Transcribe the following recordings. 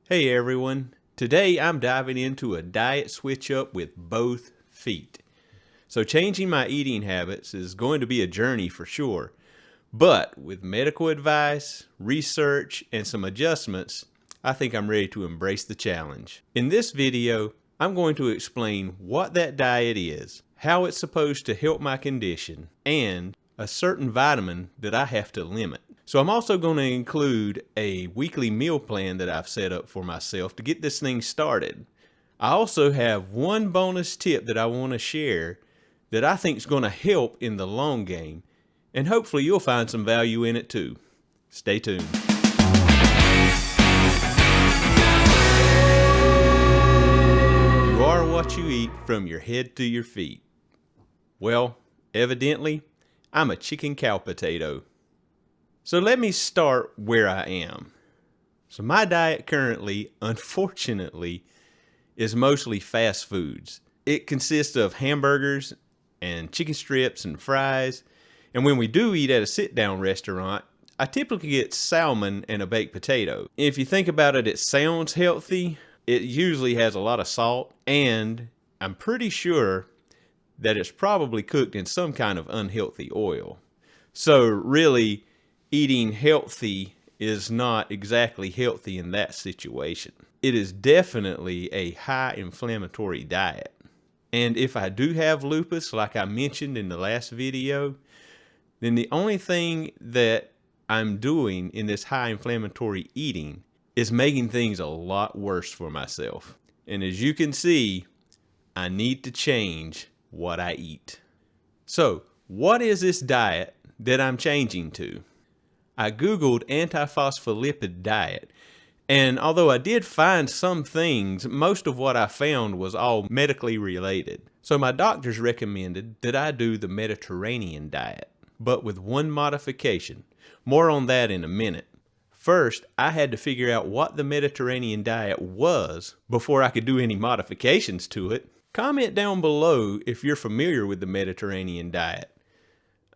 Hey everyone, today I'm diving into a diet switch up with both feet. So changing my eating habits is going to be a journey for sure, but with medical advice, research, and some adjustments, I think I'm ready to embrace the challenge. In this video, I'm going to explain what that diet is, how it's supposed to help my condition, and a certain vitamin that I have to limit. So I'm also going to include a weekly meal plan that I've set up for myself to get this thing started. I also have one bonus tip that I want to share that I think is going to help in the long game, and hopefully you'll find some value in it too. Stay tuned. You are what you eat from your head to your feet. Well, evidently, I'm a chicken cow potato. So let me start where I am. So my diet currently, unfortunately, is mostly fast foods. It consists of hamburgers and chicken strips and fries. And when we do eat at a sit-down restaurant, I typically get salmon and a baked potato. If you think about it, it sounds healthy. It usually has a lot of salt, and I'm pretty sure that it's probably cooked in some kind of unhealthy oil. So really, eating healthy is not exactly healthy in that situation. It is definitely a high inflammatory diet. And if I do have lupus, like I mentioned in the last video, then the only thing that I'm doing in this high inflammatory eating is making things a lot worse for myself. And as you can see, I need to change what I eat. So, what is this diet that I'm changing to? I Googled antiphospholipid diet, and although I did find some things, most of what I found was all medically related. So my doctors recommended that I do the Mediterranean diet, but with one modification. More on that in a minute. First, I had to figure out what the Mediterranean diet was before I could do any modifications to it. Comment down below if you're familiar with the Mediterranean diet.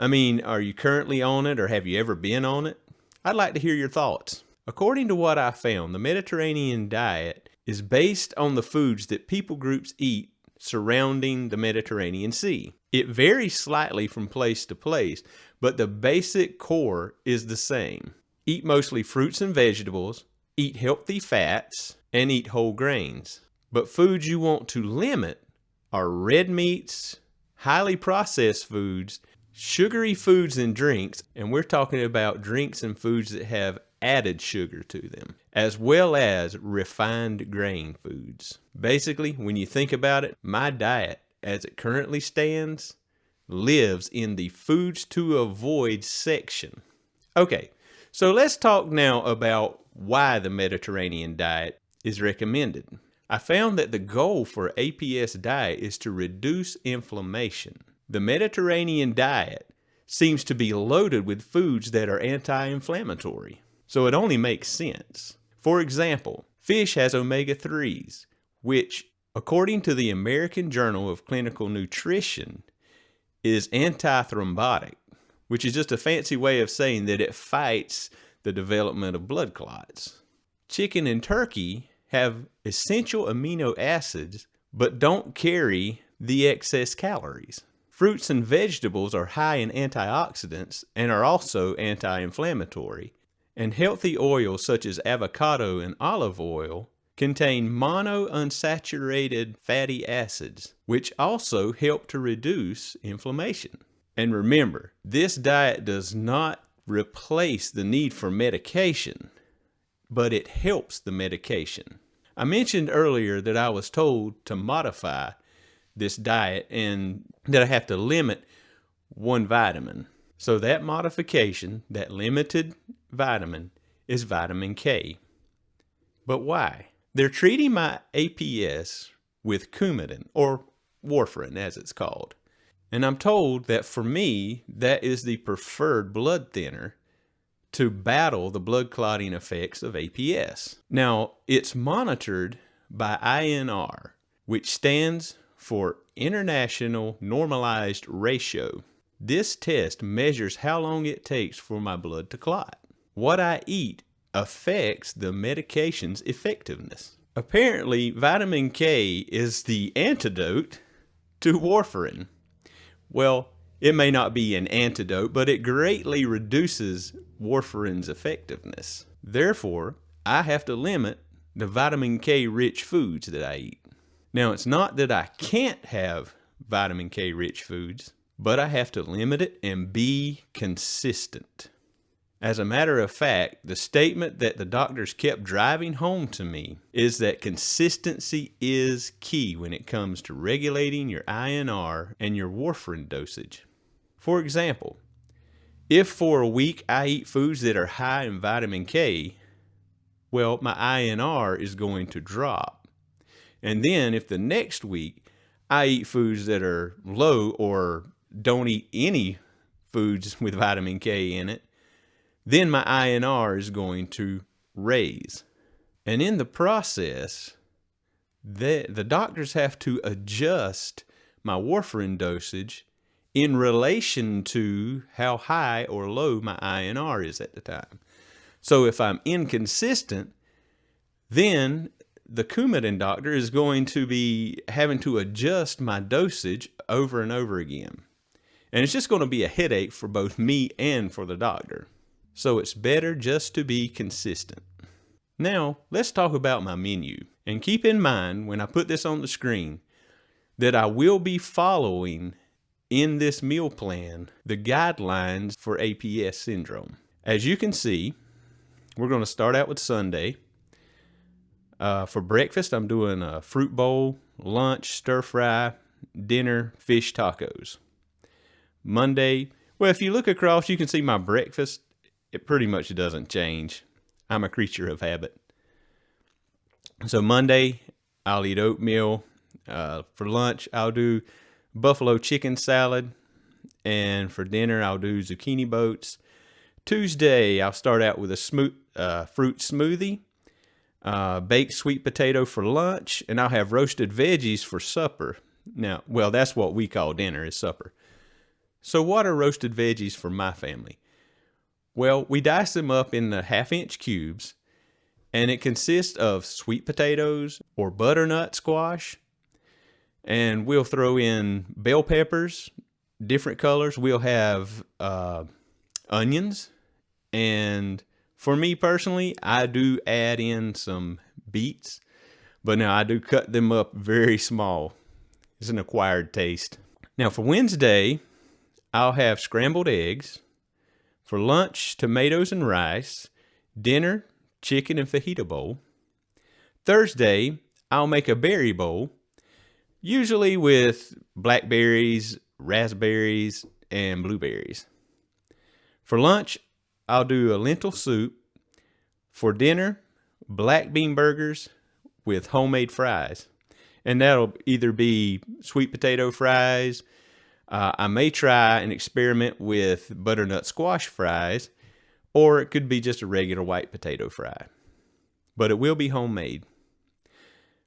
I mean, are you currently on it or have you ever been on it? I'd like to hear your thoughts. According to what I found, the Mediterranean diet is based on the foods that people groups eat surrounding the Mediterranean Sea. It varies slightly from place to place, but the basic core is the same. Eat mostly fruits and vegetables, eat healthy fats, and eat whole grains. But foods you want to limit are red meats, highly processed foods, sugary foods and drinks, and we're talking about drinks and foods that have added sugar to them, as well as refined grain foods. Basically, when you think about it, my diet, as it currently stands, lives in the foods to avoid section. Okay, so let's talk now about why the Mediterranean diet is recommended. I found that the goal for APS diet is to reduce inflammation. The Mediterranean diet seems to be loaded with foods that are anti-inflammatory, so it only makes sense. For example, fish has omega-3s, which, according to the American Journal of Clinical Nutrition, is antithrombotic, which is just a fancy way of saying that it fights the development of blood clots. Chicken and turkey have essential amino acids, but don't carry the excess calories. Fruits and vegetables are high in antioxidants and are also anti-inflammatory. And healthy oils such as avocado and olive oil contain monounsaturated fatty acids, which also help to reduce inflammation. And remember, this diet does not replace the need for medication, but it helps the medication. I mentioned earlier that I was told to modify this diet and that I have to limit one vitamin. So that modification, that limited vitamin, is vitamin K. But why? They're treating my APS with Coumadin, or warfarin as it's called. And I'm told that for me, that is the preferred blood thinner to battle the blood clotting effects of APS. Now, it's monitored by INR, which stands for International Normalized Ratio. This test measures how long it takes for my blood to clot. What I eat affects the medication's effectiveness. Apparently, vitamin K is the antidote to warfarin. Well, it may not be an antidote, but it greatly reduces warfarin's effectiveness. Therefore, I have to limit the vitamin K rich foods that I eat. Now, it's not that I can't have vitamin K rich foods, but I have to limit it and be consistent. As a matter of fact, the statement that the doctors kept driving home to me is that consistency is key when it comes to regulating your INR and your warfarin dosage. For example, if for a week I eat foods that are high in vitamin K, well, my INR is going to drop. And then if the next week I eat foods that are low or don't eat any foods with vitamin K in it, then my INR is going to raise. And in the process, the doctors have to adjust my warfarin dosage in relation to how high or low my INR is at the time. So if I'm inconsistent, then the Coumadin doctor is going to be having to adjust my dosage over and over again. And it's just going to be a headache for both me and for the doctor. So it's better just to be consistent. Now, let's talk about my menu. And keep in mind, when I put this on the screen, that I will be following in this meal plan the guidelines for APS syndrome. As you can see, we're going to start out with Sunday. For breakfast, I'm doing a fruit bowl, lunch, stir fry, dinner, fish tacos. Monday, well, if you look across, you can see my breakfast. It pretty much doesn't change. I'm a creature of habit. So Monday, I'll eat oatmeal. For lunch, I'll do buffalo chicken salad. And for dinner, I'll do zucchini boats. Tuesday, I'll start out with a fruit smoothie. Baked sweet potato for lunch. And I'll have roasted veggies for supper. Now, well, that's what we call dinner, is supper. So what are roasted veggies for my family? Well, we dice them up in the 1/2-inch cubes, and it consists of sweet potatoes or butternut squash, and we'll throw in bell peppers, different colors. We'll have onions, and for me personally, I do add in some beets, but now I do cut them up very small. It's an acquired taste. Now for Wednesday, I'll have scrambled eggs. For lunch, tomatoes and rice. Dinner, chicken and fajita bowl. Thursday, I'll make a berry bowl, usually with blackberries, raspberries, and blueberries. For lunch, I'll do a lentil soup. For dinner, black bean burgers with homemade fries. And that'll either be sweet potato fries. I may try and experiment with butternut squash fries, or it could be just a regular white potato fry. But it will be homemade.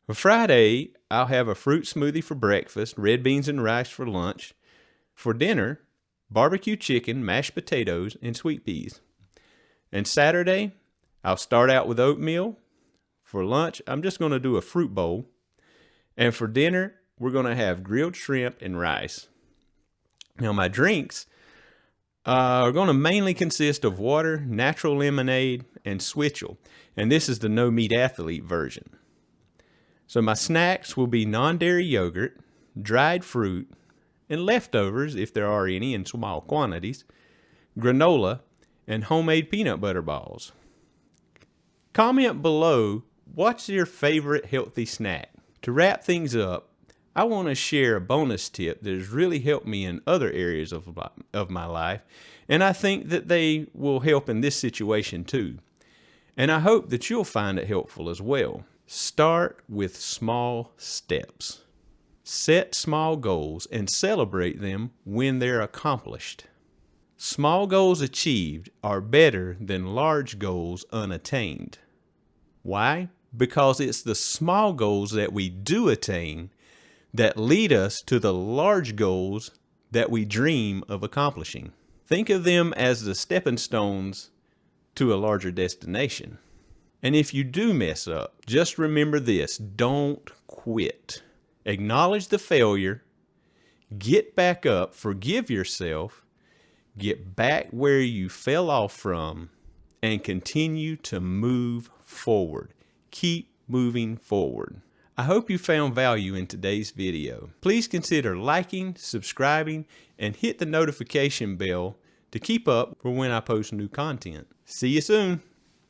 For Friday, I'll have a fruit smoothie for breakfast, red beans and rice for lunch. For dinner, barbecue chicken, mashed potatoes, and sweet peas. And Saturday, I'll start out with oatmeal. For lunch, I'm just going to do a fruit bowl. And for dinner, we're going to have grilled shrimp and rice. Now, my drinks are going to mainly consist of water, natural lemonade, and Switchel. And this is the no meat athlete version. So my snacks will be non-dairy yogurt, dried fruit, and leftovers, if there are any in small quantities, granola, and homemade peanut butter balls. Comment below, what's your favorite healthy snack? To wrap things up, I want to share a bonus tip that has really helped me in other areas of my life, and I think that they will help in this situation too. And I hope that you'll find it helpful as well. Start with small steps. Set small goals and celebrate them when they're accomplished. Small goals achieved are better than large goals unattained. Why? Because it's the small goals that we do attain that lead us to the large goals that we dream of accomplishing. Think of them as the stepping stones to a larger destination. And if you do mess up, just remember this: don't quit. Acknowledge the failure, get back up, forgive yourself, get back where you fell off from, and continue to move forward. Keep moving forward. I hope you found value in today's video. Please consider liking, subscribing, and hit the notification bell to keep up for when I post new content. See you soon.